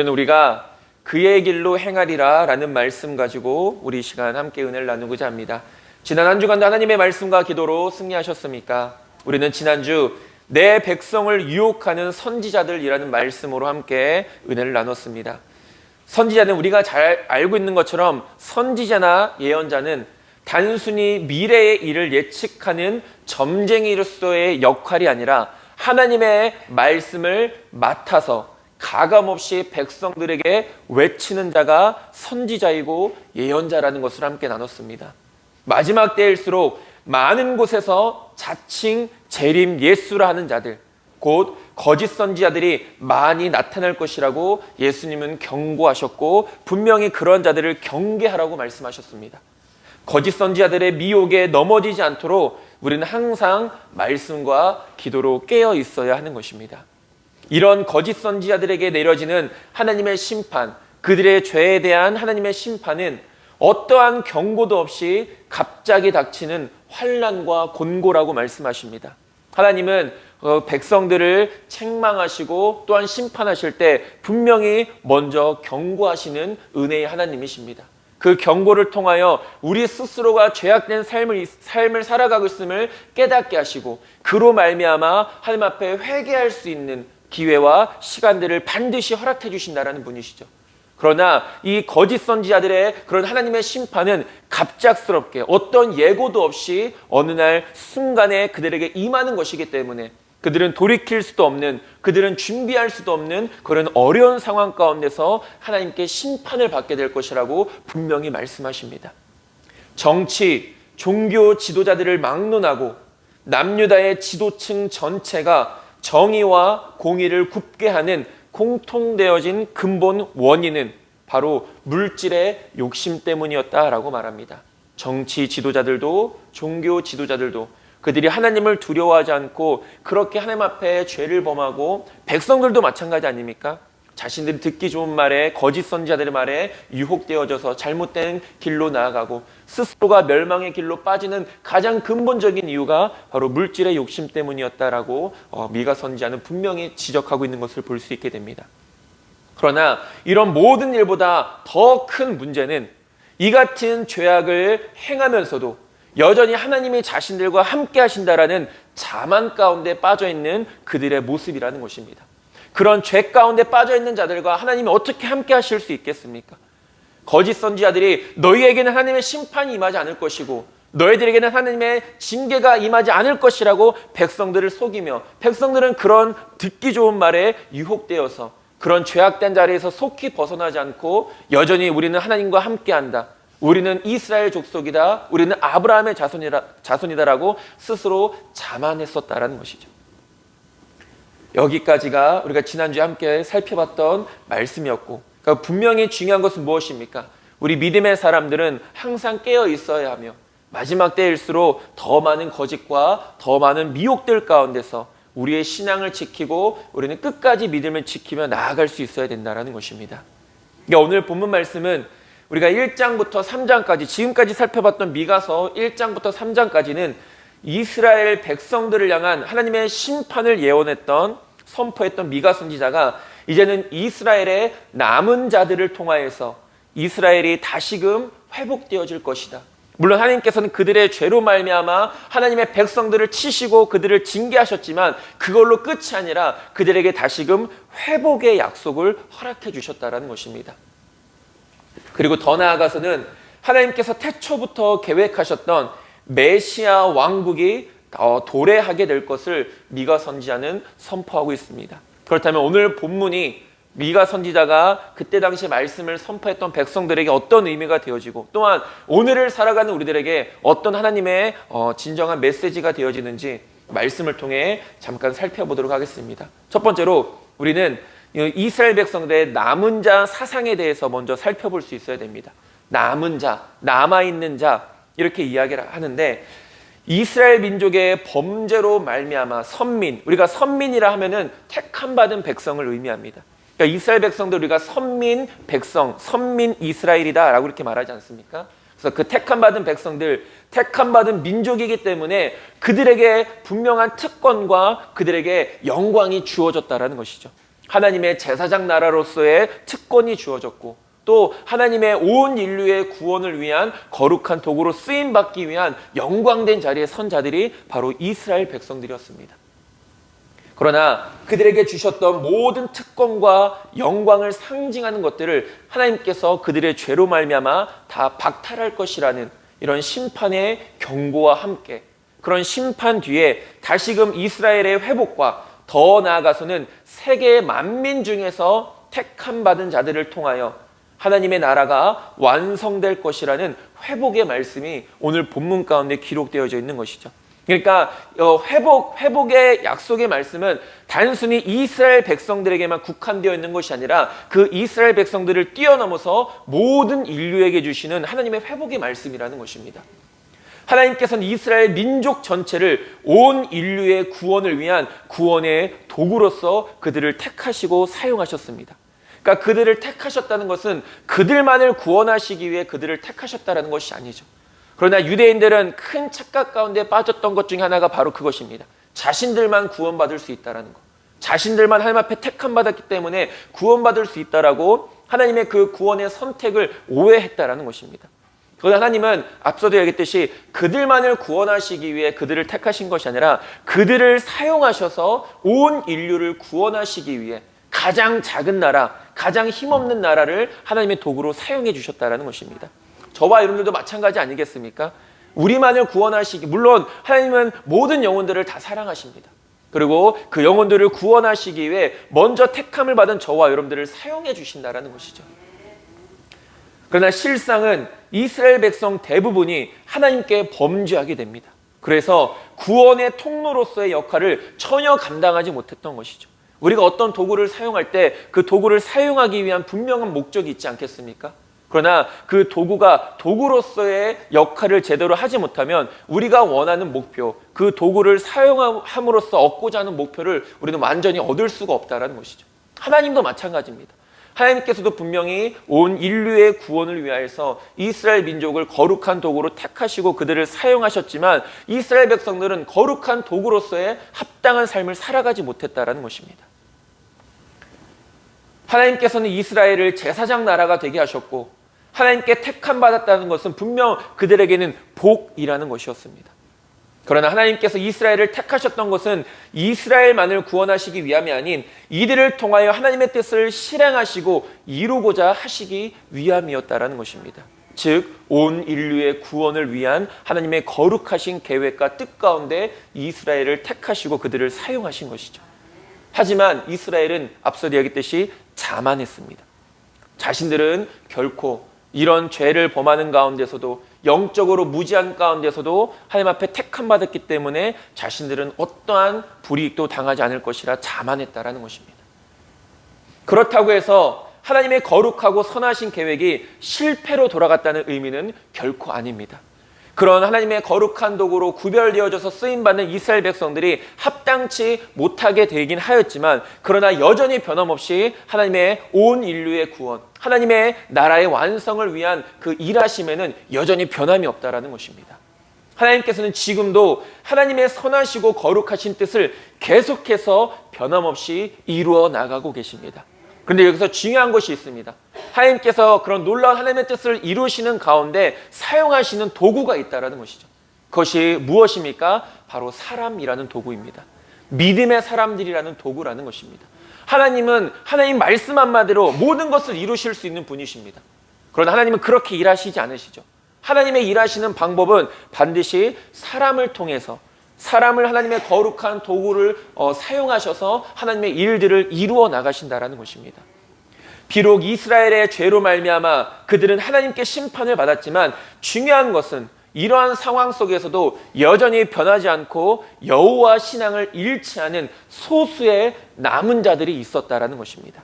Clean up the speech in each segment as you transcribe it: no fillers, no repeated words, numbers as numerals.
우리가 그의 길로 행하리라 라는 말씀 가지고 우리 시간 함께 은혜를 나누고자 합니다. 지난 한 주간도 하나님의 말씀과 기도로 승리하셨습니까? 우리는 지난주 내 백성을 유혹하는 선지자들이라는 말씀으로 함께 은혜를 나눴습니다. 선지자는 우리가 잘 알고 있는 것처럼 선지자나 예언자는 단순히 미래의 일을 예측하는 점쟁이로서의 역할이 아니라 하나님의 말씀을 맡아서 가감없이 백성들에게 외치는 자가 선지자이고 예언자라는 것을 함께 나눴습니다. 마지막 때일수록 많은 곳에서 자칭 재림 예수라 하는 자들, 곧 거짓 선지자들이 많이 나타날 것이라고 예수님은 경고하셨고 분명히 그런 자들을 경계하라고 말씀하셨습니다. 거짓 선지자들의 미혹에 넘어지지 않도록 우리는 항상 말씀과 기도로 깨어 있어야 하는 것입니다. 이런 거짓 선지자들에게 내려지는 하나님의 심판, 그들의 죄에 대한 하나님의 심판은 어떠한 경고도 없이 갑자기 닥치는 환난과 곤고라고 말씀하십니다. 하나님은 백성들을 책망하시고 또한 심판하실 때 분명히 먼저 경고하시는 은혜의 하나님이십니다. 그 경고를 통하여 우리 스스로가 죄악된 삶을 살아가고 있음을 깨닫게 하시고 그로 말미암아 하나님 앞에 회개할 수 있는 기회와 시간들을 반드시 허락해 주신다라는 분이시죠. 그러나 이 거짓 선지자들의 그런 하나님의 심판은 갑작스럽게 어떤 예고도 없이 어느 날 순간에 그들에게 임하는 것이기 때문에 그들은 돌이킬 수도 없는, 그들은 준비할 수도 없는 그런 어려운 상황 가운데서 하나님께 심판을 받게 될 것이라고 분명히 말씀하십니다. 정치, 종교 지도자들을 막론하고 남유다의 지도층 전체가 정의와 공의를 굽게 하는 공통되어진 근본 원인은 바로 물질의 욕심 때문이었다라고 말합니다. 정치 지도자들도 종교 지도자들도 그들이 하나님을 두려워하지 않고 그렇게 하나님 앞에 죄를 범하고 백성들도 마찬가지 아닙니까? 자신들이 듣기 좋은 말에 거짓 선지자들의 말에 유혹되어져서 잘못된 길로 나아가고 스스로가 멸망의 길로 빠지는 가장 근본적인 이유가 바로 물질의 욕심 때문이었다라고 미가 선지자는 분명히 지적하고 있는 것을 볼 수 있게 됩니다. 그러나 이런 모든 일보다 더 큰 문제는 이 같은 죄악을 행하면서도 여전히 하나님이 자신들과 함께 하신다라는 자만 가운데 빠져있는 그들의 모습이라는 것입니다. 그런 죄 가운데 빠져있는 자들과 하나님이 어떻게 함께 하실 수 있겠습니까? 거짓 선지자들이 너희에게는 하나님의 심판이 임하지 않을 것이고 너희들에게는 하나님의 징계가 임하지 않을 것이라고 백성들을 속이며 백성들은 그런 듣기 좋은 말에 유혹되어서 그런 죄악된 자리에서 속히 벗어나지 않고 여전히 우리는 하나님과 함께한다. 우리는 이스라엘 족속이다. 우리는 아브라함의 자손이다라고 스스로 자만했었다라는 것이죠. 여기까지가 우리가 지난주에 함께 살펴봤던 말씀이었고, 그러니까 분명히 중요한 것은 무엇입니까? 우리 믿음의 사람들은 항상 깨어 있어야 하며 마지막 때일수록 더 많은 거짓과 더 많은 미혹들 가운데서 우리의 신앙을 지키고 우리는 끝까지 믿음을 지키며 나아갈 수 있어야 된다는 것입니다. 그러니까 오늘 본문 말씀은 우리가 1장부터 3장까지 지금까지 살펴봤던 미가서 1장부터 3장까지는 이스라엘 백성들을 향한 하나님의 심판을 예언했던 선포했던 미가 선지자가 이제는 이스라엘의 남은 자들을 통하여서 이스라엘이 다시금 회복되어질 것이다. 물론 하나님께서는 그들의 죄로 말미암아 하나님의 백성들을 치시고 그들을 징계하셨지만 그걸로 끝이 아니라 그들에게 다시금 회복의 약속을 허락해 주셨다는 것입니다. 그리고 더 나아가서는 하나님께서 태초부터 계획하셨던 메시아 왕국이 도래하게 될 것을 미가 선지자는 선포하고 있습니다. 그렇다면 오늘 본문이 미가 선지자가 그때 당시 말씀을 선포했던 백성들에게 어떤 의미가 되어지고 또한 오늘을 살아가는 우리들에게 어떤 하나님의 진정한 메시지가 되어지는지 말씀을 통해 잠깐 살펴보도록 하겠습니다. 첫 번째로 우리는 이스라엘 백성들의 남은 자 사상에 대해서 먼저 살펴볼 수 있어야 됩니다. 남은 자, 남아있는 자 이렇게 이야기를 하는데 이스라엘 민족의 범죄로 말미암아 선민, 우리가 선민이라 하면은 택함 받은 백성을 의미합니다. 그러니까 이스라엘 백성들 우리가 선민 백성, 선민 이스라엘이다 라고 이렇게 말하지 않습니까? 그래서 그 택함 받은 백성들, 택함 받은 민족이기 때문에 그들에게 분명한 특권과 그들에게 영광이 주어졌다라는 것이죠. 하나님의 제사장 나라로서의 특권이 주어졌고, 또 하나님의 온 인류의 구원을 위한 거룩한 도구로 쓰임받기 위한 영광된 자리에 선 자들이 바로 이스라엘 백성들이었습니다. 그러나 그들에게 주셨던 모든 특권과 영광을 상징하는 것들을 하나님께서 그들의 죄로 말미암아 다 박탈할 것이라는 이런 심판의 경고와 함께, 그런 심판 뒤에 다시금 이스라엘의 회복과 더 나아가서는 세계 만민 중에서 택함 받은 자들을 통하여 하나님의 나라가 완성될 것이라는 회복의 말씀이 오늘 본문 가운데 기록되어져 있는 것이죠. 그러니까 회복의 약속의 말씀은 단순히 이스라엘 백성들에게만 국한되어 있는 것이 아니라 그 이스라엘 백성들을 뛰어넘어서 모든 인류에게 주시는 하나님의 회복의 말씀이라는 것입니다. 하나님께서는 이스라엘 민족 전체를 온 인류의 구원을 위한 구원의 도구로서 그들을 택하시고 사용하셨습니다. 그러니까 그들을 택하셨다는 것은 그들만을 구원하시기 위해 그들을 택하셨다는 것이 아니죠. 그러나 유대인들은 큰 착각 가운데 빠졌던 것 중에 하나가 바로 그것입니다. 자신들만 구원받을 수 있다는 것. 자신들만 하나님 앞에 택함받았기 때문에 구원받을 수 있다라고 하나님의 그 구원의 선택을 오해했다라는 것입니다. 그러나 하나님은 앞서도 얘기했듯이 그들만을 구원하시기 위해 그들을 택하신 것이 아니라 그들을 사용하셔서 온 인류를 구원하시기 위해 가장 작은 나라, 가장 힘없는 나라를 하나님의 도구로 사용해 주셨다는 것입니다. 저와 여러분들도 마찬가지 아니겠습니까? 우리만을 구원하시기, 물론 하나님은 모든 영혼들을 다 사랑하십니다. 그리고 그 영혼들을 구원하시기 위해 먼저 택함을 받은 저와 여러분들을 사용해 주신다는 것이죠. 그러나 실상은 이스라엘 백성 대부분이 하나님께 범죄하게 됩니다. 그래서 구원의 통로로서의 역할을 전혀 감당하지 못했던 것이죠. 우리가 어떤 도구를 사용할 때 그 도구를 사용하기 위한 분명한 목적이 있지 않겠습니까? 그러나 그 도구가 도구로서의 역할을 제대로 하지 못하면 우리가 원하는 목표, 그 도구를 사용함으로써 얻고자 하는 목표를 우리는 완전히 얻을 수가 없다는 것이죠. 하나님도 마찬가지입니다. 하나님께서도 분명히 온 인류의 구원을 위하여서 이스라엘 민족을 거룩한 도구로 택하시고 그들을 사용하셨지만 이스라엘 백성들은 거룩한 도구로서의 합당한 삶을 살아가지 못했다는 것입니다. 하나님께서는 이스라엘을 제사장 나라가 되게 하셨고 하나님께 택함 받았다는 것은 분명 그들에게는 복이라는 것이었습니다. 그러나 하나님께서 이스라엘을 택하셨던 것은 이스라엘만을 구원하시기 위함이 아닌 이들을 통하여 하나님의 뜻을 실행하시고 이루고자 하시기 위함이었다라는 것입니다. 즉, 온 인류의 구원을 위한 하나님의 거룩하신 계획과 뜻 가운데 이스라엘을 택하시고 그들을 사용하신 것이죠. 하지만 이스라엘은 앞서 얘기했듯이 자만했습니다. 자신들은 결코 이런 죄를 범하는 가운데서도 영적으로 무지한 가운데서도 하나님 앞에 택함받았기 때문에 자신들은 어떠한 불이익도 당하지 않을 것이라 자만했다라는 것입니다. 그렇다고 해서 하나님의 거룩하고 선하신 계획이 실패로 돌아갔다는 의미는 결코 아닙니다. 그런 하나님의 거룩한 도구로 구별되어져서 쓰임받는 이스라엘 백성들이 합당치 못하게 되긴 하였지만 그러나 여전히 변함없이 하나님의 온 인류의 구원, 하나님의 나라의 완성을 위한 그 일하심에는 여전히 변함이 없다라는 것입니다. 하나님께서는 지금도 하나님의 선하시고 거룩하신 뜻을 계속해서 변함없이 이루어 나가고 계십니다. 그런데 여기서 중요한 것이 있습니다. 하나님께서 그런 놀라운 하나님의 뜻을 이루시는 가운데 사용하시는 도구가 있다는 것이죠. 그것이 무엇입니까? 바로 사람이라는 도구입니다. 믿음의 사람들이라는 도구라는 것입니다. 하나님은 하나님 말씀 한마디로 모든 것을 이루실 수 있는 분이십니다. 그러나 하나님은 그렇게 일하시지 않으시죠. 하나님의 일하시는 방법은 반드시 사람을 통해서 사람을 하나님의 거룩한 도구를 사용하셔서 하나님의 일들을 이루어 나가신다라는 것입니다. 비록 이스라엘의 죄로 말미암아 그들은 하나님께 심판을 받았지만 중요한 것은 이러한 상황 속에서도 여전히 변하지 않고 여호와 신앙을 잃지 않은 소수의 남은 자들이 있었다라는 것입니다.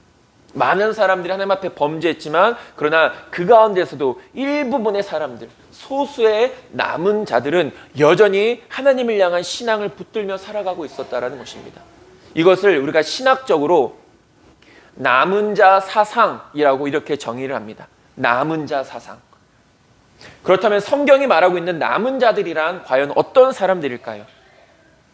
많은 사람들이 하나님 앞에 범죄했지만 그러나 그 가운데서도 일부분의 사람들, 소수의 남은 자들은 여전히 하나님을 향한 신앙을 붙들며 살아가고 있었다라는 것입니다. 이것을 우리가 신학적으로 남은 자 사상이라고 이렇게 정의를 합니다. 남은 자 사상. 그렇다면 성경이 말하고 있는 남은 자들이란 과연 어떤 사람들일까요?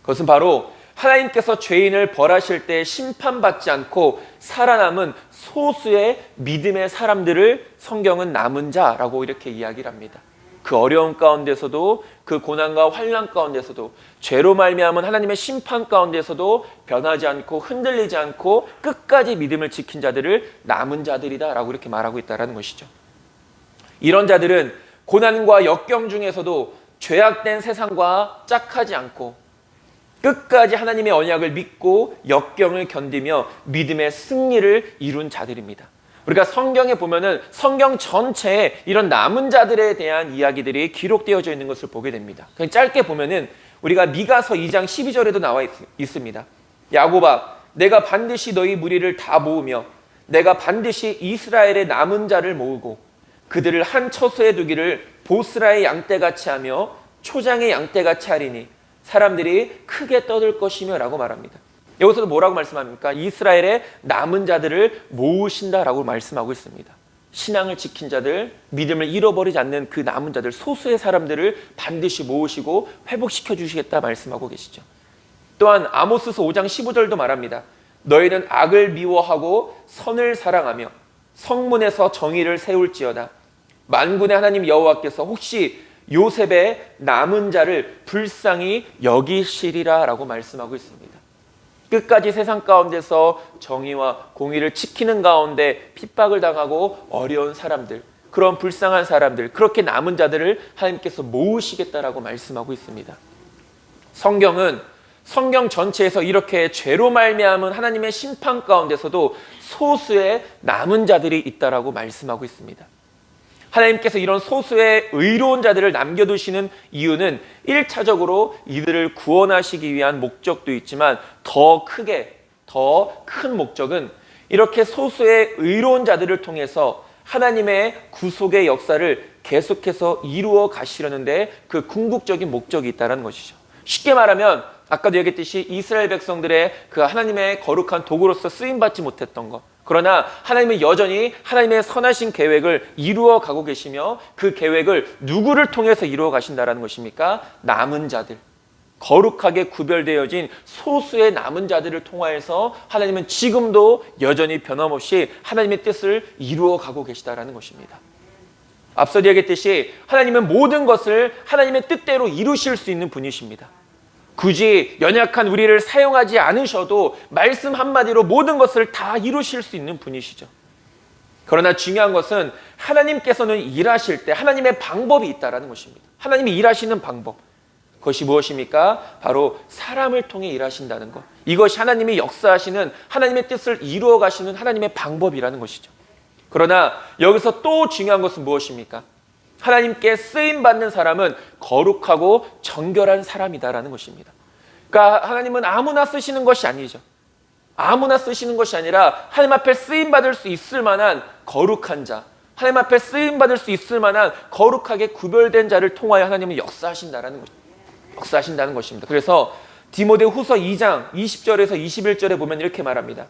그것은 바로 하나님께서 죄인을 벌하실 때 심판받지 않고 살아남은 소수의 믿음의 사람들을 성경은 남은 자라고 이렇게 이야기를 합니다. 그 어려움 가운데서도, 그 고난과 환난 가운데서도, 죄로 말미암은 하나님의 심판 가운데서도 변하지 않고 흔들리지 않고 끝까지 믿음을 지킨 자들을 남은 자들이다라고 이렇게 말하고 있다는 것이죠. 이런 자들은 고난과 역경 중에서도 죄악된 세상과 짝하지 않고 끝까지 하나님의 언약을 믿고 역경을 견디며 믿음의 승리를 이룬 자들입니다. 우리가 성경에 보면은 성경 전체에 이런 남은 자들에 대한 이야기들이 기록되어져 있는 것을 보게 됩니다. 그냥 짧게 보면은 우리가 미가서 2장 12절에도 나와 있습니다. 야곱아, 내가 반드시 너희 무리를 다 모으며 내가 반드시 이스라엘의 남은 자를 모으고 그들을 한 처소에 두기를 보스라의 양떼같이 하며 초장의 양떼같이 하리니 사람들이 크게 떠들 것이며 라고 말합니다. 여기서도 뭐라고 말씀합니까? 이스라엘의 남은 자들을 모으신다라고 말씀하고 있습니다. 신앙을 지킨 자들, 믿음을 잃어버리지 않는 그 남은 자들, 소수의 사람들을 반드시 모으시고 회복시켜 주시겠다 말씀하고 계시죠. 또한 아모스서 5장 15절도 말합니다. 너희는 악을 미워하고 선을 사랑하며 성문에서 정의를 세울지어다. 만군의 하나님 여호와께서 혹시 요셉의 남은 자를 불쌍히 여기시리라 라고 말씀하고 있습니다. 끝까지 세상 가운데서 정의와 공의를 지키는 가운데 핍박을 당하고 어려운 사람들, 그런 불쌍한 사람들, 그렇게 남은 자들을 하나님께서 모으시겠다라고 말씀하고 있습니다. 성경은 성경 전체에서 이렇게 죄로 말미암은 하나님의 심판 가운데서도 소수의 남은 자들이 있다라고 말씀하고 있습니다. 하나님께서 이런 소수의 의로운 자들을 남겨두시는 이유는 1차적으로 이들을 구원하시기 위한 목적도 있지만 더 큰 목적은 이렇게 소수의 의로운 자들을 통해서 하나님의 구속의 역사를 계속해서 이루어 가시려는데 그 궁극적인 목적이 있다는 것이죠. 쉽게 말하면 아까도 얘기했듯이 이스라엘 백성들의 그 하나님의 거룩한 도구로서 쓰임받지 못했던 것, 그러나 하나님은 여전히 하나님의 선하신 계획을 이루어 가고 계시며 그 계획을 누구를 통해서 이루어 가신다는 것입니까? 남은 자들, 거룩하게 구별되어진 소수의 남은 자들을 통하여서 하나님은 지금도 여전히 변함없이 하나님의 뜻을 이루어 가고 계시다는 것입니다. 앞서 얘기했듯이 하나님은 모든 것을 하나님의 뜻대로 이루실 수 있는 분이십니다. 굳이 연약한 우리를 사용하지 않으셔도 말씀 한마디로 모든 것을 다 이루실 수 있는 분이시죠. 그러나 중요한 것은 하나님께서는 일하실 때 하나님의 방법이 있다는 것입니다. 하나님이 일하시는 방법, 그것이 무엇입니까? 바로 사람을 통해 일하신다는 것. 이것이 하나님이 역사하시는 하나님의 뜻을 이루어 가시는 하나님의 방법이라는 것이죠. 그러나 여기서 또 중요한 것은 무엇입니까? 하나님께 쓰임받는 사람은 거룩하고 정결한 사람이다라는 것입니다. 그러니까 하나님은 아무나 쓰시는 것이 아니죠. 아무나 쓰시는 것이 아니라 하나님 앞에 쓰임받을 수 있을 만한 거룩한 자, 하나님 앞에 쓰임받을 수 있을 만한 거룩하게 구별된 자를 통하여 하나님은 역사하신다는 것입니다. 그래서 디모데후서 2장 20절에서 21절에 보면 이렇게 말합니다.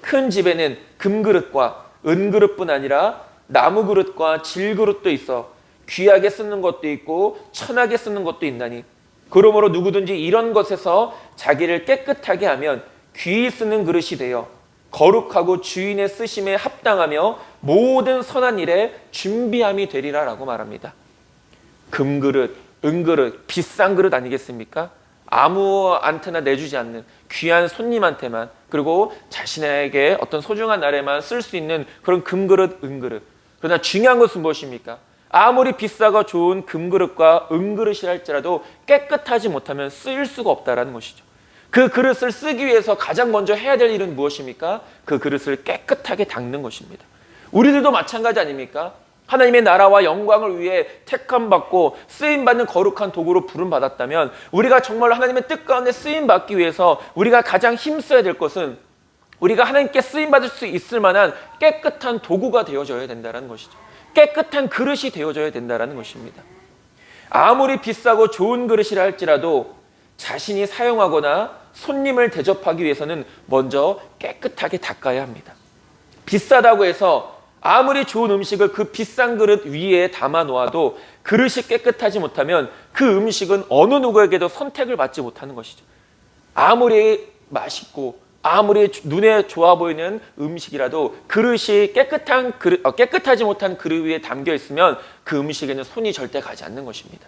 큰 집에는 금그릇과 은그릇뿐 아니라 나무그릇과 질그릇도 있어 귀하게 쓰는 것도 있고 천하게 쓰는 것도 있나니 그러므로 누구든지 이런 것에서 자기를 깨끗하게 하면 귀히 쓰는 그릇이 되어 거룩하고 주인의 쓰심에 합당하며 모든 선한 일에 준비함이 되리라 라고 말합니다. 금그릇, 은그릇, 비싼 그릇 아니겠습니까? 아무한테나 내주지 않는 귀한 손님한테만, 그리고 자신에게 어떤 소중한 날에만 쓸 수 있는 그런 금그릇, 은그릇. 그러나 중요한 것은 무엇입니까? 아무리 비싸고 좋은 금그릇과 은그릇이라 할지라도 깨끗하지 못하면 쓰일 수가 없다는 것이죠. 그 그릇을 쓰기 위해서 가장 먼저 해야 될 일은 무엇입니까? 그 그릇을 깨끗하게 닦는 것입니다. 우리들도 마찬가지 아닙니까? 하나님의 나라와 영광을 위해 택함받고 쓰임받는 거룩한 도구로 부름받았다면 우리가 정말 하나님의 뜻 가운데 쓰임받기 위해서 우리가 가장 힘써야 될 것은 우리가 하나님께 쓰임받을 수 있을 만한 깨끗한 도구가 되어져야 된다는 것이죠. 깨끗한 그릇이 되어져야 된다는 것입니다. 아무리 비싸고 좋은 그릇이라 할지라도 자신이 사용하거나 손님을 대접하기 위해서는 먼저 깨끗하게 닦아야 합니다. 비싸다고 해서 아무리 좋은 음식을 그 비싼 그릇 위에 담아 놓아도 그릇이 깨끗하지 못하면 그 음식은 어느 누구에게도 선택을 받지 못하는 것이죠. 아무리 맛있고 아무리 눈에 좋아 보이는 음식이라도 그릇이 깨끗하지 못한 그릇 위에 담겨 있으면 그 음식에는 손이 절대 가지 않는 것입니다.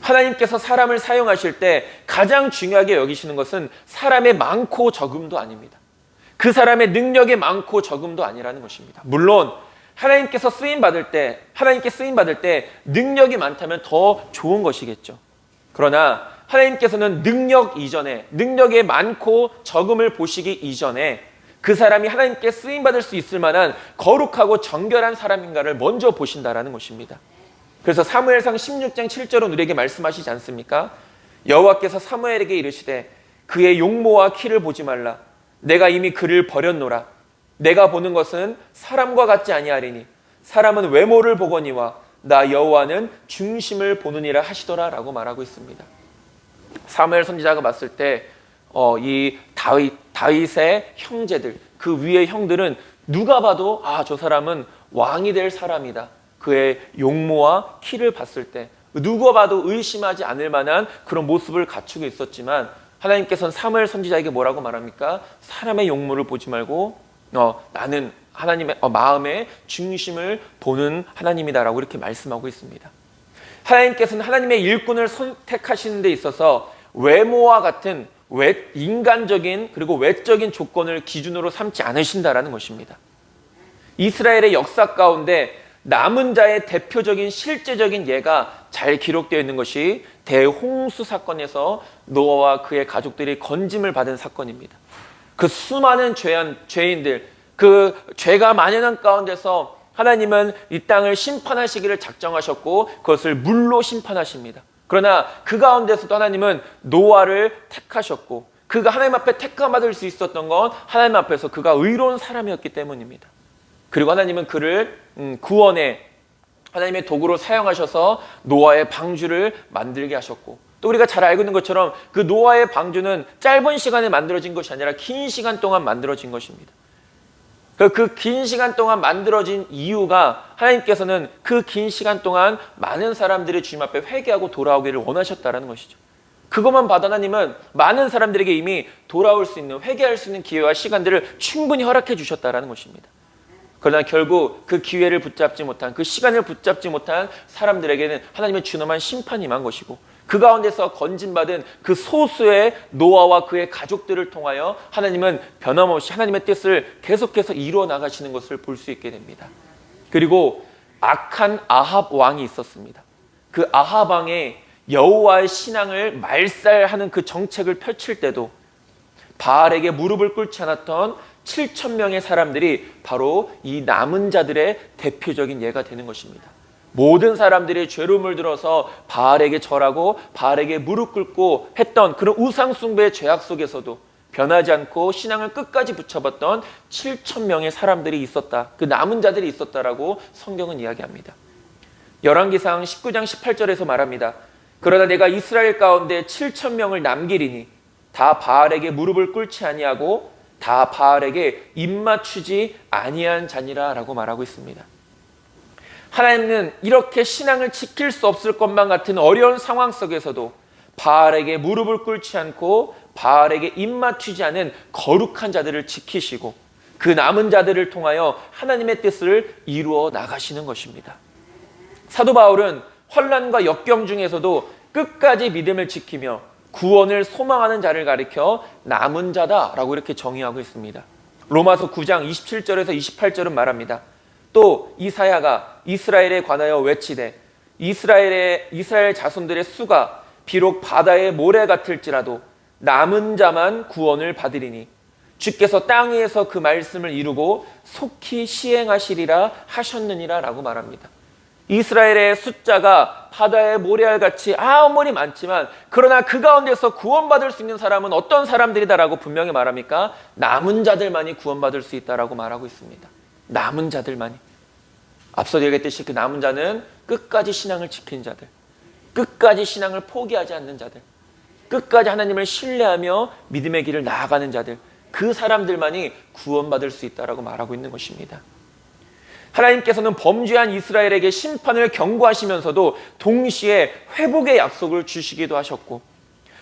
하나님께서 사람을 사용하실 때 가장 중요하게 여기시는 것은 사람의 많고 적음도 아닙니다. 그 사람의 능력의 많고 적음도 아니라는 것입니다. 물론 하나님께 쓰임 받을 때 능력이 많다면 더 좋은 것이겠죠. 그러나 하나님께서는 능력의 많고 적음을 보시기 이전에 그 사람이 하나님께 쓰임 받을 수 있을 만한 거룩하고 정결한 사람인가를 먼저 보신다라는 것입니다. 그래서 사무엘상 16장 7절은 우리에게 말씀하시지 않습니까? 여호와께서 사무엘에게 이르시되 그의 용모와 키를 보지 말라. 내가 이미 그를 버렸노라. 내가 보는 것은 사람과 같지 아니하리니 사람은 외모를 보거니와 나 여호와는 중심을 보느니라 하시더라 라고 말하고 있습니다. 사무엘 선지자가 봤을 때 이 다윗의 형제들, 그 위의 형들은 누가 봐도 저 사람은 왕이 될 사람이다. 그의 용모와 키를 봤을 때 누가 봐도 의심하지 않을 만한 그런 모습을 갖추고 있었지만 하나님께서는 사무엘 선지자에게 뭐라고 말합니까? 사람의 용모를 보지 말고 나는 하나님의 마음의 중심을 보는 하나님이다라고 이렇게 말씀하고 있습니다. 하나님께서는 하나님의 일꾼을 선택하시는 데 있어서 외모와 같은 인간적인 그리고 외적인 조건을 기준으로 삼지 않으신다라는 것입니다. 이스라엘의 역사 가운데 남은 자의 대표적인 실제적인 예가 잘 기록되어 있는 것이 대홍수 사건에서 노아와 그의 가족들이 건짐을 받은 사건입니다. 그 수많은 죄인들, 그 죄가 만연한 가운데서 하나님은 이 땅을 심판하시기를 작정하셨고 그것을 물로 심판하십니다. 그러나 그 가운데서도 하나님은 노아를 택하셨고 그가 하나님 앞에 택함받을 수 있었던 건 하나님 앞에서 그가 의로운 사람이었기 때문입니다. 그리고 하나님은 그를 구원의 하나님의 도구로 사용하셔서 노아의 방주를 만들게 하셨고 또 우리가 잘 알고 있는 것처럼 그 노아의 방주는 짧은 시간에 만들어진 것이 아니라 긴 시간 동안 만들어진 것입니다. 그 긴 시간 동안 만들어진 이유가 하나님께서는 그 긴 시간 동안 많은 사람들이 주님 앞에 회개하고 돌아오기를 원하셨다는 것이죠. 그것만 봐도 하나님은 많은 사람들에게 이미 돌아올 수 있는, 회개할 수 있는 기회와 시간들을 충분히 허락해 주셨다는 것입니다. 그러나 결국 그 기회를 붙잡지 못한, 그 시간을 붙잡지 못한 사람들에게는 하나님의 준엄한 심판이 임한 것이고 그 가운데서 건진받은 그 소수의 노아와 그의 가족들을 통하여 하나님은 변함없이 하나님의 뜻을 계속해서 이루어 나가시는 것을 볼 수 있게 됩니다. 그리고 악한 아합 왕이 있었습니다. 그 아합 왕의 여호와의 신앙을 말살하는 그 정책을 펼칠 때도 바알에게 무릎을 꿇지 않았던 7,000명의 사람들이 바로 이 남은 자들의 대표적인 예가 되는 것입니다. 모든 사람들이 죄로 물들어서 바알에게 절하고 바알에게 무릎 꿇고 했던 그런 우상 숭배의 죄악 속에서도 변하지 않고 신앙을 끝까지 붙잡았던 7,000명의 사람들이 있었다. 그 남은 자들이 있었다라고 성경은 이야기합니다. 열왕기상 19장 18절에서 말합니다. 그러나 내가 이스라엘 가운데 7,000명을 남기리니 다 바알에게 무릎을 꿇지 아니하고 다 바알에게 입맞추지 아니한 자니라 라고 말하고 있습니다. 하나님은 이렇게 신앙을 지킬 수 없을 것만 같은 어려운 상황 속에서도 바알에게 무릎을 꿇지 않고 바알에게 입맞추지 않은 거룩한 자들을 지키시고 그 남은 자들을 통하여 하나님의 뜻을 이루어 나가시는 것입니다. 사도 바울은 환난과 역경 중에서도 끝까지 믿음을 지키며 구원을 소망하는 자를 가리켜 남은 자다라고 이렇게 정의하고 있습니다. 로마서 9장 27절에서 28절은 말합니다. 또 이사야가 이스라엘에 관하여 외치되 이스라엘 자손들의 수가 비록 바다의 모래 같을지라도 남은 자만 구원을 받으리니 주께서 땅 위에서 그 말씀을 이루고 속히 시행하시리라 하셨느니라 라고 말합니다. 이스라엘의 숫자가 바다의 모래알같이 아무리 많지만 그러나 그 가운데서 구원받을 수 있는 사람은 어떤 사람들이다라고 분명히 말합니까? 남은 자들만이 구원받을 수 있다라고 말하고 있습니다. 남은 자들만이. 앞서 얘기했듯이 그 남은 자는 끝까지 신앙을 지킨 자들, 끝까지 신앙을 포기하지 않는 자들, 끝까지 하나님을 신뢰하며 믿음의 길을 나아가는 자들, 그 사람들만이 구원받을 수 있다라고 말하고 있는 것입니다. 하나님께서는 범죄한 이스라엘에게 심판을 경고하시면서도 동시에 회복의 약속을 주시기도 하셨고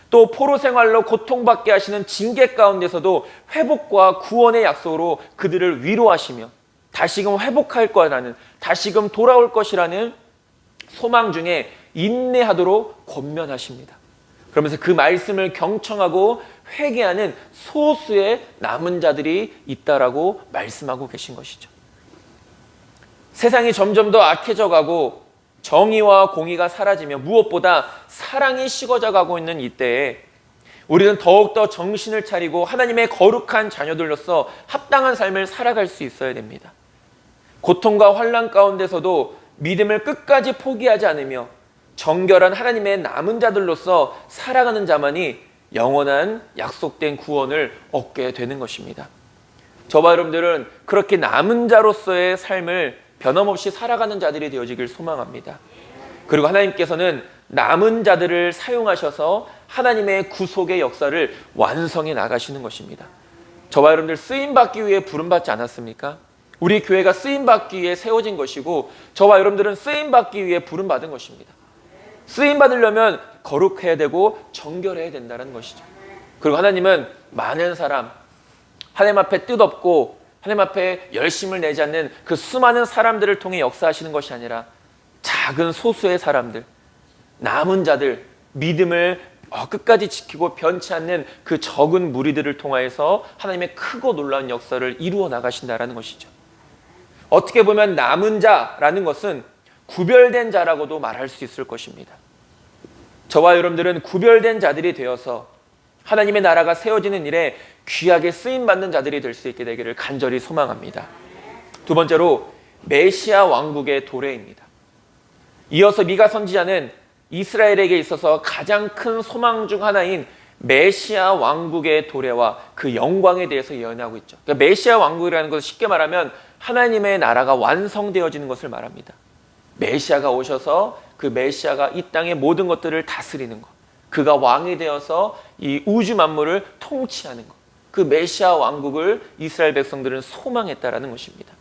또 포로 생활로 고통받게 하시는 징계 가운데서도 회복과 구원의 약속으로 그들을 위로하시며 다시금 회복할 거라는, 다시금 돌아올 것이라는 소망 중에 인내하도록 권면하십니다. 그러면서 그 말씀을 경청하고 회개하는 소수의 남은 자들이 있다라고 말씀하고 계신 것이죠. 세상이 점점 더 악해져 가고 정의와 공의가 사라지며 무엇보다 사랑이 식어져 가고 있는 이때에 우리는 더욱더 정신을 차리고 하나님의 거룩한 자녀들로서 합당한 삶을 살아갈 수 있어야 됩니다. 고통과 환난 가운데서도 믿음을 끝까지 포기하지 않으며 정결한 하나님의 남은 자들로서 살아가는 자만이 영원한 약속된 구원을 얻게 되는 것입니다. 저와 여러분들은 그렇게 남은 자로서의 삶을 변함없이 살아가는 자들이 되어지길 소망합니다. 그리고 하나님께서는 남은 자들을 사용하셔서 하나님의 구속의 역사를 완성해 나가시는 것입니다. 저와 여러분들 쓰임받기 위해 부름받지 않았습니까? 우리 교회가 쓰임받기 위해 세워진 것이고 저와 여러분들은 쓰임받기 위해 부름받은 것입니다. 쓰임받으려면 거룩해야 되고 정결해야 된다는 것이죠. 그리고 하나님은 많은 사람, 하나님 앞에 뜻없고 하나님 앞에 열심을 내지 않는 그 수많은 사람들을 통해 역사하시는 것이 아니라 작은 소수의 사람들, 남은 자들, 믿음을 끝까지 지키고 변치 않는 그 적은 무리들을 통하여서 하나님의 크고 놀라운 역사를 이루어 나가신다는 것이죠. 어떻게 보면 남은 자라는 것은 구별된 자라고도 말할 수 있을 것입니다. 저와 여러분들은 구별된 자들이 되어서 하나님의 나라가 세워지는 일에 귀하게 쓰임받는 자들이 될 수 있게 되기를 간절히 소망합니다. 두 번째로 메시아 왕국의 도래입니다. 이어서 미가 선지자는 이스라엘에게 있어서 가장 큰 소망 중 하나인 메시아 왕국의 도래와 그 영광에 대해서 예언하고 있죠. 그러니까 메시아 왕국이라는 것을 쉽게 말하면 하나님의 나라가 완성되어지는 것을 말합니다. 메시아가 오셔서 그 메시아가 이 땅의 모든 것들을 다스리는 것, 그가 왕이 되어서 이 우주 만물을 통치하는 것, 그 메시아 왕국을 이스라엘 백성들은 소망했다라는 것입니다.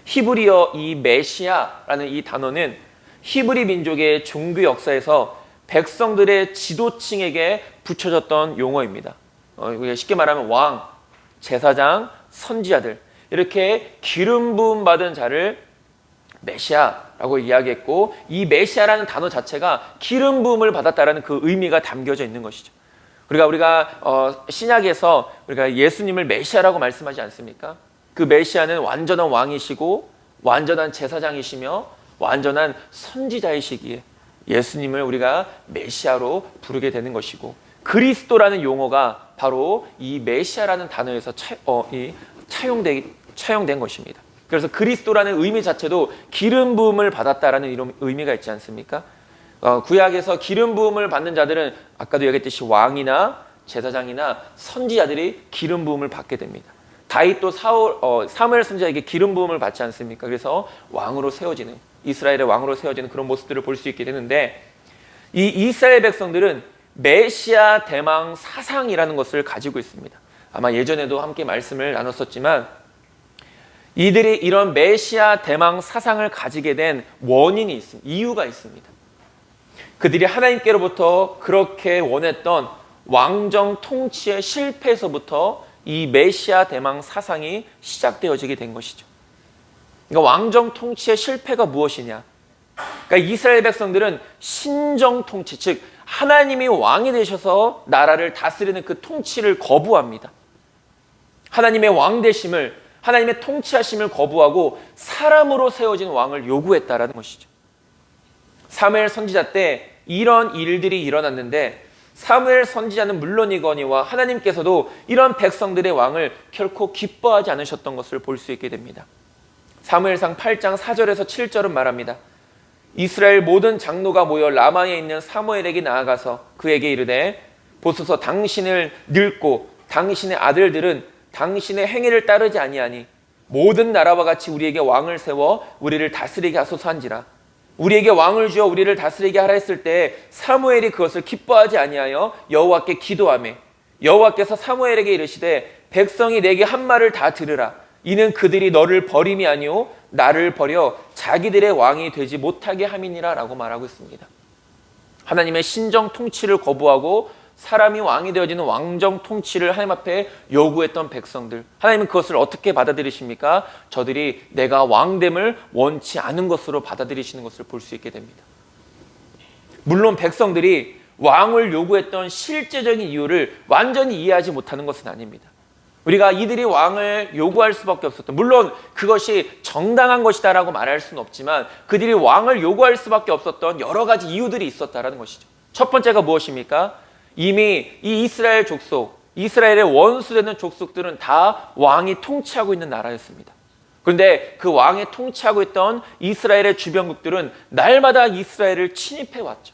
히브리어 이 메시아라는 이 단어는 히브리 민족의 종교 역사에서 백성들의 지도층에게 붙여졌던 용어입니다. 쉽게 말하면 왕, 제사장, 선지자들, 이렇게 기름 부음 받은 자를 메시아라고 이야기했고, 이 메시아라는 단어 자체가 기름 부음을 받았다라는 그 의미가 담겨져 있는 것이죠. 그러니까 우리가 신약에서 우리가 예수님을 메시아라고 말씀하지 않습니까? 그 메시아는 완전한 왕이시고 완전한 제사장이시며 완전한 선지자이시기에 예수님을 우리가 메시아로 부르게 되는 것이고, 그리스도라는 용어가 바로 이 메시아라는 단어에서 차용된 것입니다. 그래서 그리스도라는 의미 자체도 기름 부음을 받았다라는 이런 의미가 있지 않습니까? 구약에서 기름 부음을 받는 자들은 아까도 얘기했듯이 왕이나 제사장이나 선지자들이 기름 부음을 받게 됩니다. 다윗도 사무엘 선지자에게 기름 부음을 받지 않습니까? 그래서 왕으로 세워지는, 이스라엘의 왕으로 세워지는 그런 모습들을 볼 수 있게 되는데, 이 이스라엘 백성들은 메시아 대망 사상이라는 것을 가지고 있습니다. 아마 예전에도 함께 말씀을 나눴었지만 이들이 이런 메시아 대망 사상을 가지게 된 원인이 있습니다. 이유가 있습니다. 그들이 하나님께로부터 그렇게 원했던 왕정 통치의 실패에서부터 이 메시아 대망 사상이 시작되어지게 된 것이죠. 그러니까 왕정 통치의 실패가 무엇이냐? 그러니까 이스라엘 백성들은 신정 통치, 즉 하나님이 왕이 되셔서 나라를 다스리는 그 통치를 거부합니다. 하나님의 왕 되심을, 하나님의 통치하심을 거부하고 사람으로 세워진 왕을 요구했다라는 것이죠. 사무엘 선지자 때 이런 일들이 일어났는데 사무엘 선지자는 물론이거니와 하나님께서도 이런 백성들의 왕을 결코 기뻐하지 않으셨던 것을 볼 수 있게 됩니다. 사무엘상 8장 4절에서 7절은 말합니다. 이스라엘 모든 장로가 모여 라마에 있는 사무엘에게 나아가서 그에게 이르되 보소서 당신을 늙고 당신의 아들들은 당신의 행위를 따르지 아니하니 모든 나라와 같이 우리에게 왕을 세워 우리를 다스리게 하소서 한지라. 우리에게 왕을 주어 우리를 다스리게 하라 했을 때 사무엘이 그것을 기뻐하지 아니하여 여호와께 기도하매 여호와께서 사무엘에게 이르시되 백성이 내게 한 말을 다 들으라. 이는 그들이 너를 버림이 아니오 나를 버려 자기들의 왕이 되지 못하게 함이니라 라고 말하고 있습니다. 하나님의 신정 통치를 거부하고 사람이 왕이 되어지는 왕정 통치를 하나님 앞에 요구했던 백성들, 하나님은 그것을 어떻게 받아들이십니까? 저들이 내가 왕됨을 원치 않은 것으로 받아들이시는 것을 볼 수 있게 됩니다. 물론 백성들이 왕을 요구했던 실제적인 이유를 완전히 이해하지 못하는 것은 아닙니다. 우리가 이들이 왕을 요구할 수밖에 없었던, 물론 그것이 정당한 것이다라고 말할 수는 없지만 그들이 왕을 요구할 수밖에 없었던 여러 가지 이유들이 있었다라는 것이죠. 첫 번째가 무엇입니까? 이미 이 이스라엘 족속, 이스라엘의 원수되는 족속들은 다 왕이 통치하고 있는 나라였습니다. 그런데 그 왕이 통치하고 있던 이스라엘의 주변국들은 날마다 이스라엘을 침입해 왔죠.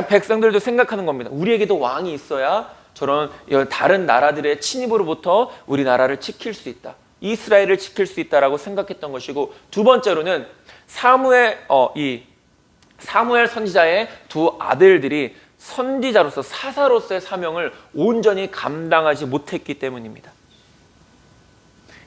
백성들도 생각하는 겁니다. 우리에게도 왕이 있어야 저런 다른 나라들의 침입으로부터 우리나라를 지킬 수 있다, 이스라엘을 지킬 수 있다라고 생각했던 것이고, 두 번째로는 사무엘 선지자의 두 아들들이 선지자로서 사사로서의 사명을 온전히 감당하지 못했기 때문입니다.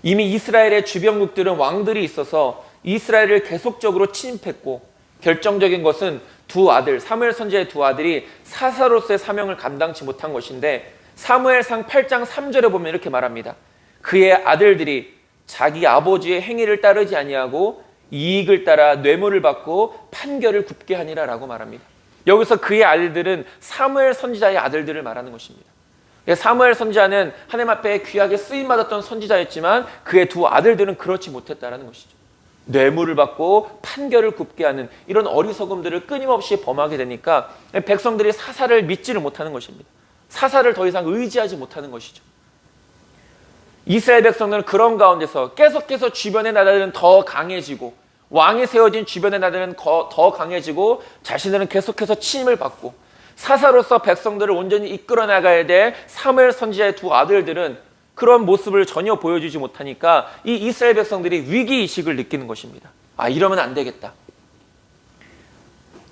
이미 이스라엘의 주변국들은 왕들이 있어서 이스라엘을 계속적으로 침입했고, 결정적인 것은 두 아들, 사무엘 선지자의 두 아들이 사사로서의 사명을 감당치 못한 것인데, 사무엘상 8장 3절에 보면 이렇게 말합니다. 그의 아들들이 자기 아버지의 행위를 따르지 아니하고 이익을 따라 뇌물을 받고 판결을 굽게 하니라 라고 말합니다. 여기서 그의 아들들은 사무엘 선지자의 아들들을 말하는 것입니다. 사무엘 선지자는 하나님 앞에 귀하게 쓰임받았던 선지자였지만 그의 두 아들들은 그렇지 못했다는 것이죠. 뇌물을 받고 판결을 굽게 하는 이런 어리석음들을 끊임없이 범하게 되니까 백성들이 사사를 믿지를 못하는 것입니다. 사사를 더 이상 의지하지 못하는 것이죠. 이스라엘 백성들은 그런 가운데서 계속해서 주변의 나라들은 더 강해지고, 왕이 세워진 주변의 나라들은 더 강해지고, 자신들은 계속해서 침입을 받고, 사사로서 백성들을 온전히 이끌어 나가야 될 사무엘 선지자의 두 아들들은 그런 모습을 전혀 보여주지 못하니까 이 이스라엘 백성들이 위기의식을 느끼는 것입니다. 아, 이러면 안 되겠다.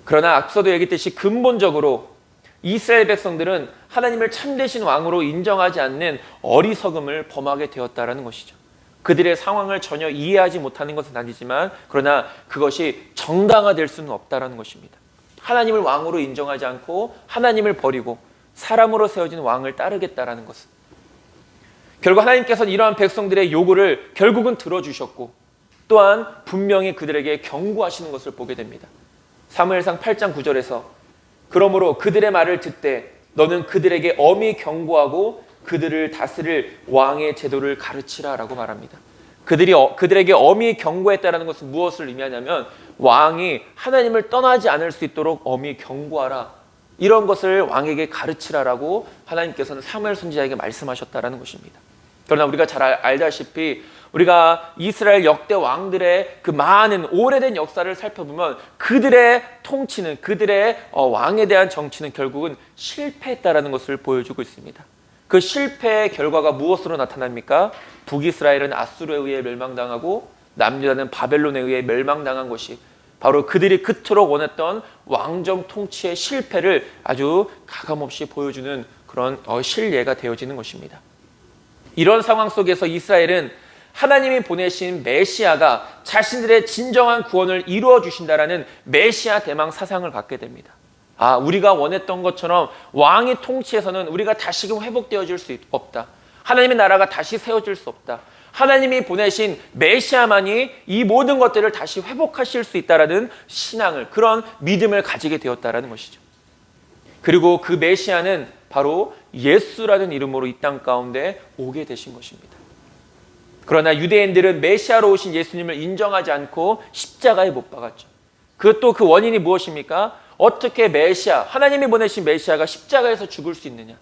그러나 앞서도 얘기했듯이 근본적으로 이스라엘 백성들은 하나님을 참되신 왕으로 인정하지 않는 어리석음을 범하게 되었다는 것이죠. 그들의 상황을 전혀 이해하지 못하는 것은 아니지만, 그러나 그것이 정당화될 수는 없다는 것입니다. 하나님을 왕으로 인정하지 않고 하나님을 버리고 사람으로 세워진 왕을 따르겠다라는 것은, 결국 하나님께서는 이러한 백성들의 요구를 결국은 들어주셨고, 또한 분명히 그들에게 경고하시는 것을 보게 됩니다. 사무엘상 8장 9절에서 그러므로 그들의 말을 듣되 너는 그들에게 엄히 경고하고 그들을 다스릴 왕의 제도를 가르치라 라고 말합니다. 그들에게 엄히 경고했다는 것은 무엇을 의미하냐면, 왕이 하나님을 떠나지 않을 수 있도록 엄히 경고하라, 이런 것을 왕에게 가르치라라고 하나님께서는 사무엘 선지자에게 말씀하셨다는 것입니다. 그러나 우리가 잘 알다시피 우리가 이스라엘 역대 왕들의 그 많은 오래된 역사를 살펴보면 그들의 통치는, 그들의 왕에 대한 정치는 결국은 실패했다라는 것을 보여주고 있습니다. 그 실패의 결과가 무엇으로 나타납니까? 북이스라엘은 아수르에 의해 멸망당하고 남유다는 바벨론에 의해 멸망당한 것이 바로 그들이 그토록 원했던 왕정 통치의 실패를 아주 가감없이 보여주는 그런 실예가 되어지는 것입니다. 이런 상황 속에서 이스라엘은 하나님이 보내신 메시아가 자신들의 진정한 구원을 이루어 주신다라는 메시아 대망 사상을 갖게 됩니다. 아, 우리가 원했던 것처럼 왕이 통치해서는 우리가 다시금 회복되어질 수 없다. 하나님의 나라가 다시 세워질 수 없다. 하나님이 보내신 메시아만이 이 모든 것들을 다시 회복하실 수 있다라는 신앙을, 그런 믿음을 가지게 되었다라는 것이죠. 그리고 그 메시아는 바로 예수라는 이름으로 이 땅 가운데 오게 되신 것입니다. 그러나 유대인들은 메시아로 오신 예수님을 인정하지 않고 십자가에 못 박았죠. 그것도 그 원인이 무엇입니까? 어떻게 메시아, 하나님이 보내신 메시아가 십자가에서 죽을 수 있느냐?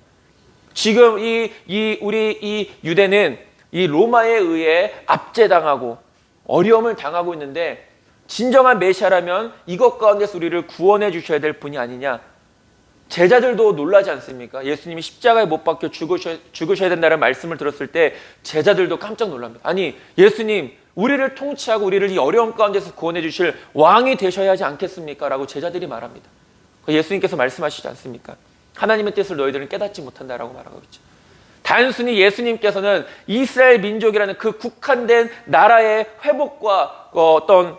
지금 우리 이 유대는 이 로마에 의해 압제당하고 어려움을 당하고 있는데, 진정한 메시아라면 이것 가운데서 우리를 구원해 주셔야 될 분이 아니냐? 제자들도 놀라지 않습니까? 예수님이 십자가에 못 박혀 죽으셔야 된다는 말씀을 들었을 때 제자들도 깜짝 놀랍니다. 아니, 예수님, 우리를 통치하고 우리를 이 어려움 가운데서 구원해 주실 왕이 되셔야 하지 않겠습니까? 라고 제자들이 말합니다. 예수님께서 말씀하시지 않습니까? 하나님의 뜻을 너희들은 깨닫지 못한다라고 말하고 있죠. 단순히 예수님께서는 이스라엘 민족이라는 그 국한된 나라의 회복과 어떤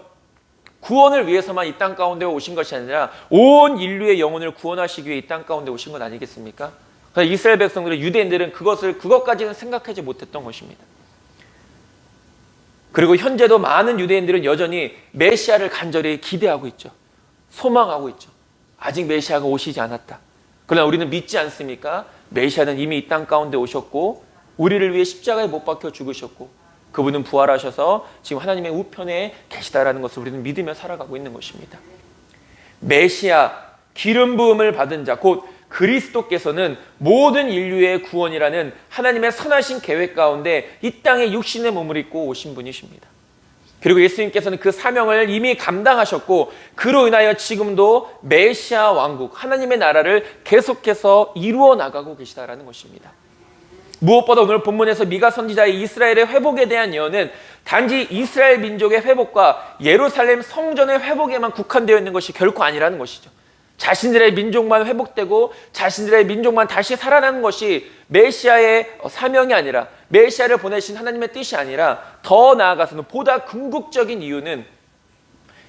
구원을 위해서만 이 땅 가운데 오신 것이 아니라 온 인류의 영혼을 구원하시기 위해 이 땅 가운데 오신 것 아니겠습니까? 그러니까 이스라엘 백성들은, 유대인들은 그것까지는 생각하지 못했던 것입니다. 그리고 현재도 많은 유대인들은 여전히 메시아를 간절히 기대하고 있죠. 소망하고 있죠. 아직 메시아가 오시지 않았다. 그러나 우리는 믿지 않습니까? 메시아는 이미 이 땅 가운데 오셨고 우리를 위해 십자가에 못 박혀 죽으셨고 그분은 부활하셔서 지금 하나님의 우편에 계시다라는 것을 우리는 믿으며 살아가고 있는 것입니다. 메시아, 기름 부음을 받은 자, 곧 그리스도께서는 모든 인류의 구원이라는 하나님의 선하신 계획 가운데 이 땅에 육신의 몸을 입고 오신 분이십니다. 그리고 예수님께서는 그 사명을 이미 감당하셨고 그로 인하여 지금도 메시아 왕국, 하나님의 나라를 계속해서 이루어 나가고 계시다라는 것입니다. 무엇보다 오늘 본문에서 미가 선지자의 이스라엘의 회복에 대한 예언은 단지 이스라엘 민족의 회복과 예루살렘 성전의 회복에만 국한되어 있는 것이 결코 아니라는 것이죠. 자신들의 민족만 회복되고 자신들의 민족만 다시 살아나는 것이 메시아의 사명이 아니라, 메시아를 보내신 하나님의 뜻이 아니라, 더 나아가서는 보다 궁극적인 이유는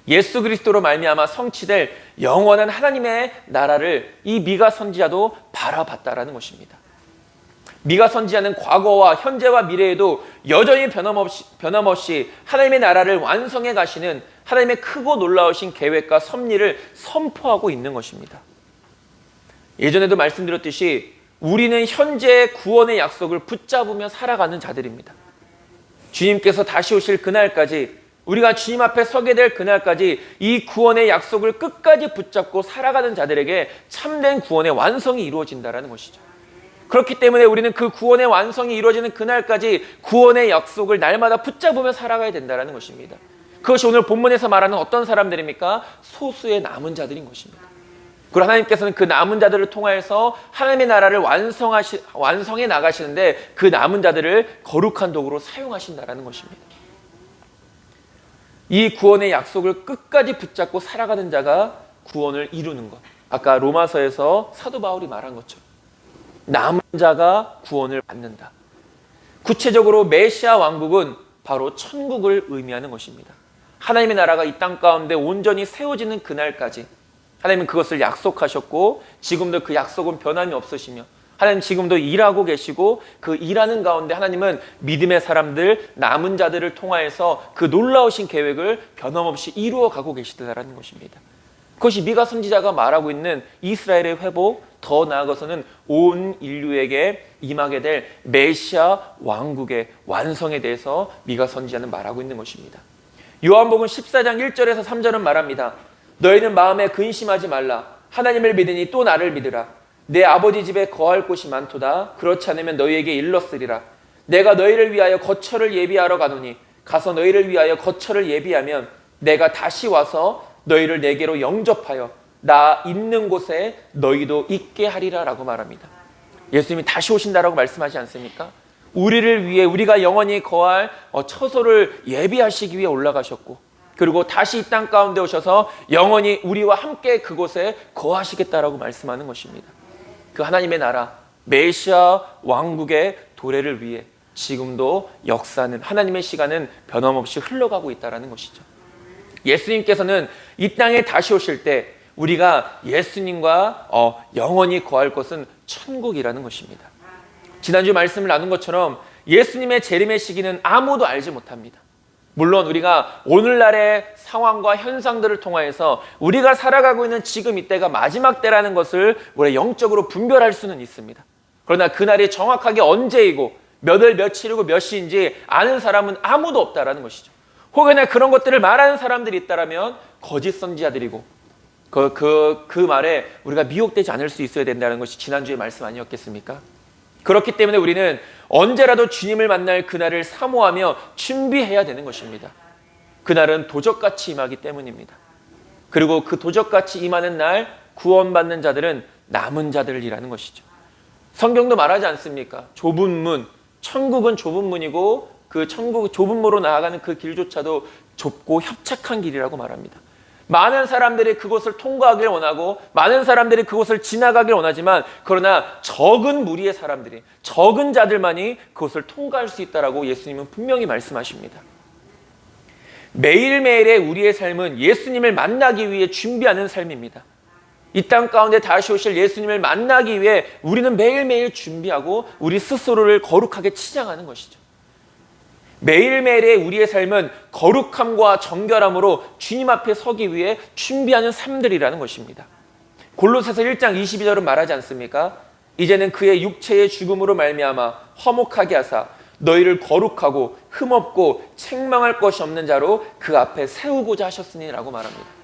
예수 그리스도로 말미암아 성취될 영원한 하나님의 나라를 이 미가 선지자도 바라봤다라는 것입니다. 미가 선지자는 과거와 현재와 미래에도 여전히 변함없이 하나님의 나라를 완성해 가시는 하나님의 크고 놀라우신 계획과 섭리를 선포하고 있는 것입니다. 예전에도 말씀드렸듯이 우리는 현재 구원의 약속을 붙잡으며 살아가는 자들입니다. 주님께서 다시 오실 그날까지, 우리가 주님 앞에 서게 될 그날까지 이 구원의 약속을 끝까지 붙잡고 살아가는 자들에게 참된 구원의 완성이 이루어진다는 것이죠. 그렇기 때문에 우리는 그 구원의 완성이 이루어지는 그날까지 구원의 약속을 날마다 붙잡으며 살아가야 된다는 것입니다. 그것이 오늘 본문에서 말하는 어떤 사람들입니까? 소수의 남은 자들인 것입니다. 그리고 하나님께서는 그 남은 자들을 통하여서 하나님의 나라를 완성해 나가시는데 그 남은 자들을 거룩한 도구로 사용하신다는 것입니다. 이 구원의 약속을 끝까지 붙잡고 살아가는 자가 구원을 이루는 것. 아까 로마서에서 사도 바울이 말한 것처럼 남은 자가 구원을 받는다. 구체적으로 메시아 왕국은 바로 천국을 의미하는 것입니다. 하나님의 나라가 이 땅 가운데 온전히 세워지는 그날까지 하나님은 그것을 약속하셨고 지금도 그 약속은 변함이 없으시며 하나님 지금도 일하고 계시고 그 일하는 가운데 하나님은 믿음의 사람들, 남은 자들을 통하여서 그 놀라우신 계획을 변함없이 이루어가고 계시다라는 것입니다. 그것이 미가 선지자가 말하고 있는 이스라엘의 회복, 더 나아가서는 온 인류에게 임하게 될 메시아 왕국의 완성에 대해서 미가 선지자는 말하고 있는 것입니다. 요한복음 14장 1절에서 3절은 말합니다. 너희는 마음에 근심하지 말라. 하나님을 믿으니 또 나를 믿으라. 내 아버지 집에 거할 곳이 많도다. 그렇지 않으면 너희에게 일렀으리라. 내가 너희를 위하여 거처를 예비하러 가노니 가서 너희를 위하여 거처를 예비하면 내가 다시 와서 너희를 내게로 영접하여 나 있는 곳에 너희도 있게 하리라 라고 말합니다. 예수님이 다시 오신다라고 말씀하지 않습니까? 우리를 위해, 우리가 영원히 거할 처소를 예비하시기 위해 올라가셨고 그리고 다시 이 땅 가운데 오셔서 영원히 우리와 함께 그곳에 거하시겠다라고 말씀하는 것입니다. 그 하나님의 나라, 메시아 왕국의 도래를 위해 지금도 역사는, 하나님의 시간은 변함없이 흘러가고 있다는 것이죠. 예수님께서는 이 땅에 다시 오실 때 우리가 예수님과 영원히 거할 곳은 천국이라는 것입니다. 지난주 말씀을 나눈 것처럼 예수님의 재림의 시기는 아무도 알지 못합니다. 물론 우리가 오늘날의 상황과 현상들을 통하여서 우리가 살아가고 있는 지금 이때가 마지막 때라는 것을 우리가 영적으로 분별할 수는 있습니다. 그러나 그날이 정확하게 언제이고 몇 월 며칠이고 몇 시인지 아는 사람은 아무도 없다라는 것이죠. 혹여나 그런 것들을 말하는 사람들이 있다면 거짓 선지자들이고 그 말에 우리가 미혹되지 않을 수 있어야 된다는 것이 지난주의 말씀 아니었겠습니까? 그렇기 때문에 우리는 언제라도 주님을 만날 그날을 사모하며 준비해야 되는 것입니다. 그날은 도적같이 임하기 때문입니다. 그리고 그 도적같이 임하는 날 구원받는 자들은 남은 자들이라는 것이죠. 성경도 말하지 않습니까? 좁은 문, 천국은 좁은 문이고 그 천국 좁은 문으로 나아가는 그 길조차도 좁고 협착한 길이라고 말합니다. 많은 사람들이 그곳을 통과하길 원하고 많은 사람들이 그곳을 지나가길 원하지만 그러나 적은 무리의 사람들이, 적은 자들만이 그곳을 통과할 수 있다라고 예수님은 분명히 말씀하십니다. 매일매일의 우리의 삶은 예수님을 만나기 위해 준비하는 삶입니다. 이 땅 가운데 다시 오실 예수님을 만나기 위해 우리는 매일매일 준비하고 우리 스스로를 거룩하게 치장하는 것이죠. 매일매일의 우리의 삶은 거룩함과 정결함으로 주님 앞에 서기 위해 준비하는 삶들이라는 것입니다. 골로새서 1장 22절은 말하지 않습니까? 이제는 그의 육체의 죽음으로 말미암아 화목하게 하사 너희를 거룩하고 흠없고 책망할 것이 없는 자로 그 앞에 세우고자 하셨으니 라고 말합니다.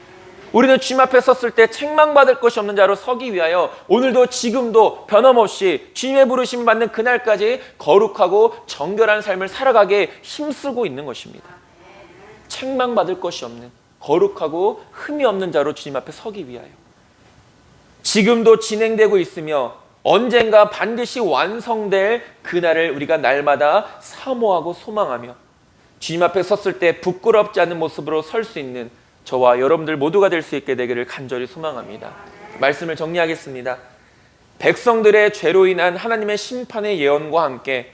우리는 주님 앞에 섰을 때 책망받을 것이 없는 자로 서기 위하여 오늘도 지금도 변함없이 주님의 부르심 받는 그날까지 거룩하고 정결한 삶을 살아가게 힘쓰고 있는 것입니다. 책망받을 것이 없는 거룩하고 흠이 없는 자로 주님 앞에 서기 위하여 지금도 진행되고 있으며 언젠가 반드시 완성될 그날을 우리가 날마다 사모하고 소망하며 주님 앞에 섰을 때 부끄럽지 않은 모습으로 설 수 있는 저와 여러분들 모두가 될 수 있게 되기를 간절히 소망합니다. 말씀을 정리하겠습니다. 백성들의 죄로 인한 하나님의 심판의 예언과 함께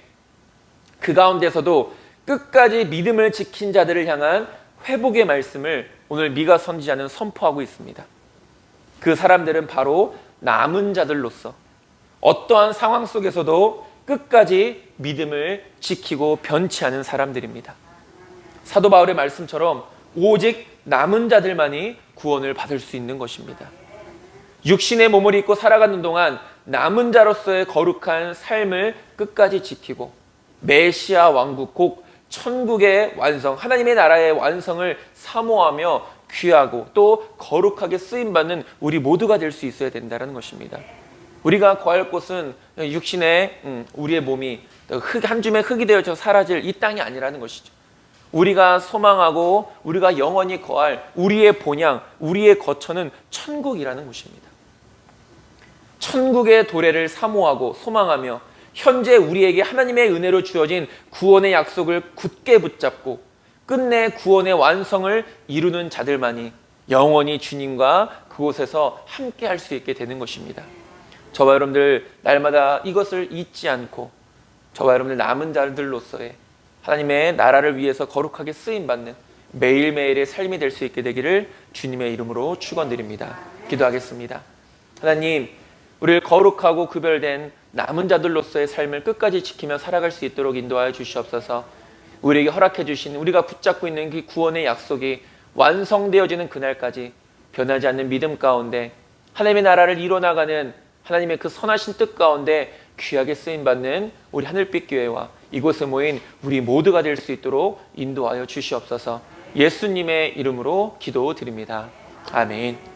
그 가운데서도 끝까지 믿음을 지킨 자들을 향한 회복의 말씀을 오늘 미가 선지자는 선포하고 있습니다. 그 사람들은 바로 남은 자들로서 어떠한 상황 속에서도 끝까지 믿음을 지키고 변치 않은 사람들입니다. 사도 바울의 말씀처럼 오직 남은 자들만이 구원을 받을 수 있는 것입니다. 육신의 몸을 입고 살아가는 동안 남은 자로서의 거룩한 삶을 끝까지 지키고 메시아 왕국 곧 천국의 완성, 하나님의 나라의 완성을 사모하며 귀하고 또 거룩하게 쓰임받는 우리 모두가 될 수 있어야 된다는 것입니다. 우리가 거할 곳은 육신의 우리의 몸이 한 줌의 흙이 되어져 사라질 이 땅이 아니라는 것이죠. 우리가 소망하고 우리가 영원히 거할 우리의 본향, 우리의 거처는 천국이라는 곳입니다. 천국의 도래를 사모하고 소망하며 현재 우리에게 하나님의 은혜로 주어진 구원의 약속을 굳게 붙잡고 끝내 구원의 완성을 이루는 자들만이 영원히 주님과 그곳에서 함께 할 수 있게 되는 것입니다. 저와 여러분들 날마다 이것을 잊지 않고 저와 여러분들 남은 자들로서의 하나님의 나라를 위해서 거룩하게 쓰임받는 매일매일의 삶이 될 수 있게 되기를 주님의 이름으로 축원드립니다. 기도하겠습니다. 하나님, 우리를 거룩하고 구별된 남은 자들로서의 삶을 끝까지 지키며 살아갈 수 있도록 인도하여 주시옵소서. 우리에게 허락해 주신 우리가 붙잡고 있는 그 구원의 약속이 완성되어지는 그날까지 변하지 않는 믿음 가운데 하나님의 나라를 이뤄나가는 하나님의 그 선하신 뜻 가운데 귀하게 쓰임받는 우리 하늘빛 교회와 이곳에 모인 우리 모두가 될 수 있도록 인도하여 주시옵소서. 예수님의 이름으로 기도드립니다. 아멘.